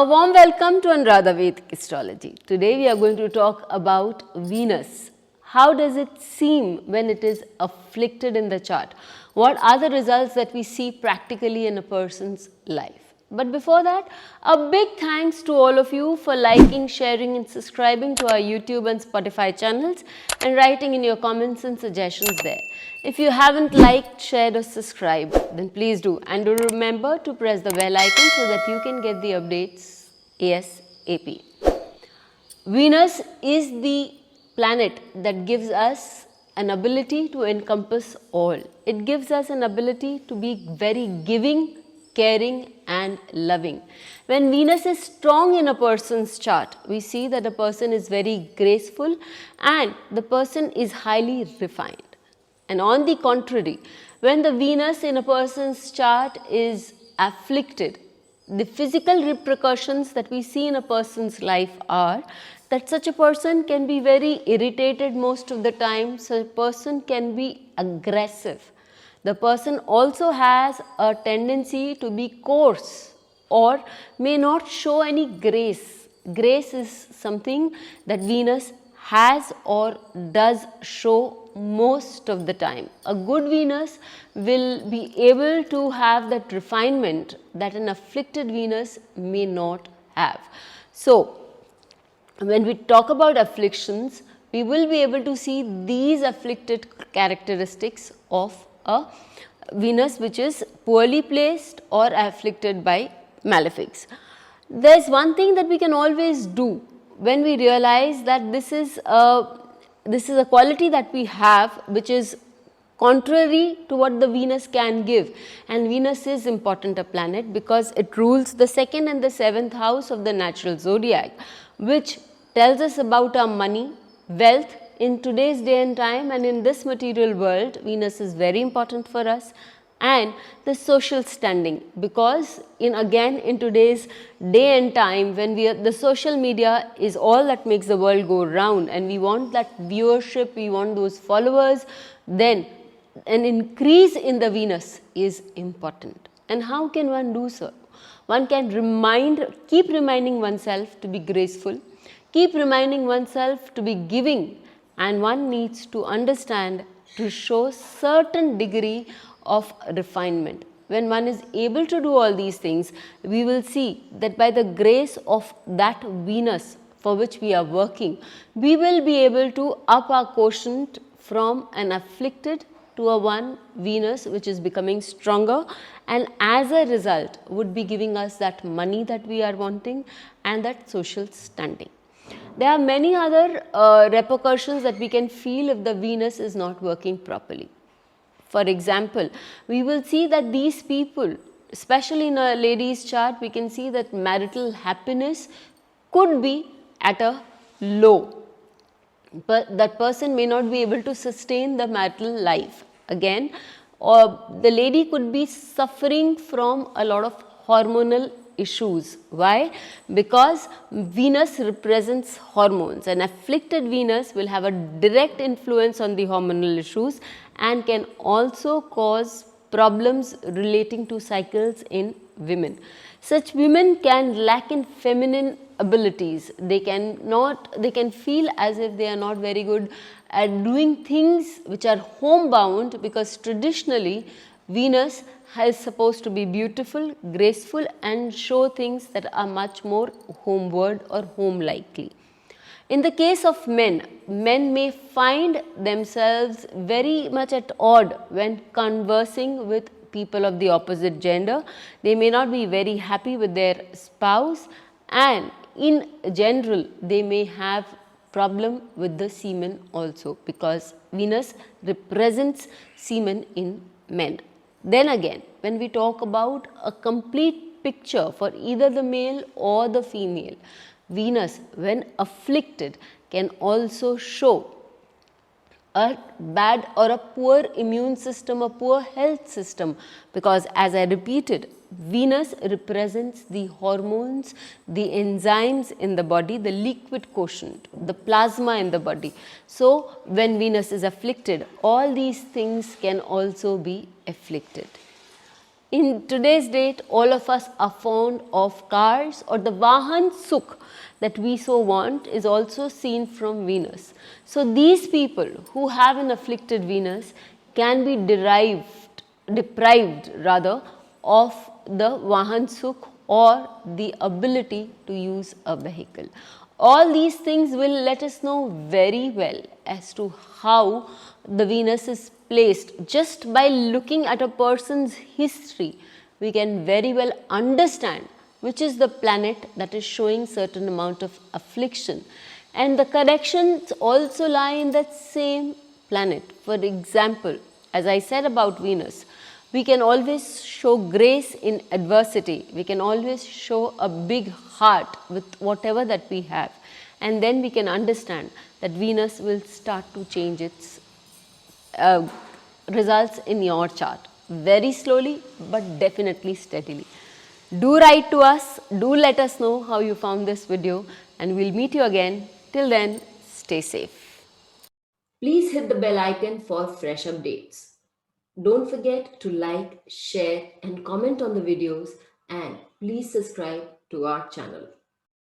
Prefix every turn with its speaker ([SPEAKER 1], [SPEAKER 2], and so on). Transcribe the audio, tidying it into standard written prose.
[SPEAKER 1] A warm welcome to Anuradha Vedic Astrology. Today we are going to talk about Venus. How does it seem when it is afflicted in the chart? What are the results that we see practically in a person's life? But before that, a big thanks to all of you for liking, sharing and subscribing to our YouTube and Spotify channels and writing in your comments and suggestions there. If you haven't liked, shared or subscribed, then please do, and do remember to press the bell icon so that you can get the updates ASAP. Venus is the planet that gives us an ability to encompass all. It gives us an ability to be very giving, caring and loving. When Venus is strong in a person's chart, we see that a person is very graceful and the person is highly refined. And on the contrary, when the Venus in a person's chart is afflicted, the physical repercussions that we see in a person's life are that such a person can be very irritated most of the time, such a person can be aggressive. The person also has a tendency to be coarse or may not show any grace. Grace is something that Venus has or does show most of the time. A good Venus will be able to have that refinement that an afflicted Venus may not have. So, when we talk about afflictions, we will be able to see these afflicted characteristics of a Venus which is poorly placed or afflicted by malefics. There is one thing that we can always do when we realize that this is a quality that we have which is contrary to what the Venus can give, and Venus is important a planet because it rules the 2nd and the 7th house of the natural zodiac, which tells us about our money, wealth. In today's day and time and in this material world, Venus is very important for us, and the social standing, because in today's day and time when the social media is all that makes the world go round and we want that viewership, we want those followers, then an increase in the Venus is important. And how can one do so? One can keep reminding oneself to be graceful, keep reminding oneself to be giving, and one needs to understand to show certain degree of refinement. When one is able to do all these things, we will see that by the grace of that Venus for which we are working, we will be able to up our quotient from an afflicted to a one Venus which is becoming stronger, and as a result would be giving us that money that we are wanting and that social standing. There are many other repercussions that we can feel if the Venus is not working properly. For example, we will see that these people, especially in a lady's chart, we can see that marital happiness could be at a low, but that person may not be able to sustain the marital life. Again, or the lady could be suffering from a lot of hormonal issues. Why? Because Venus represents hormones, and afflicted Venus will have a direct influence on the hormonal issues and can also cause problems relating to cycles in women. Such women can lack in feminine abilities. They can feel as if they are not very good at doing things which are homebound, because traditionally Venus is supposed to be beautiful, graceful and show things that are much more homeward or home-likely. In the case of men may find themselves very much at odd when conversing with people of the opposite gender. They may not be very happy with their spouse, and in general they may have problem with the semen also, because Venus represents semen in men. Then again, when we talk about a complete picture for either the male or the female, Venus, when afflicted, can also show a bad or a poor immune system, a poor health system, because as I repeated, Venus represents the hormones, the enzymes in the body, the liquid quotient, the plasma in the body. So, when Venus is afflicted, all these things can also be afflicted. In today's date, all of us are fond of cars, or the Vahan Sukh that we so want is also seen from Venus. So these people who have an afflicted Venus can be deprived rather of the Vahan Sukh or the ability to use a vehicle. All these things will let us know very well as to how the Venus is placed. Just by looking at a person's history, we can very well understand which is the planet that is showing certain amount of affliction, and the corrections also lie in that same planet. For example, as I said about Venus, we can always show grace in adversity. We can always show a big heart with whatever that we have, and then we can understand that Venus will start to change its results in your chart very slowly but definitely steadily. Do write to us, do let us know how you found this video, and we'll meet you again. Till then, stay safe. Please hit the bell icon for fresh updates. Don't forget to like, share and comment on the videos, and please subscribe to our channel.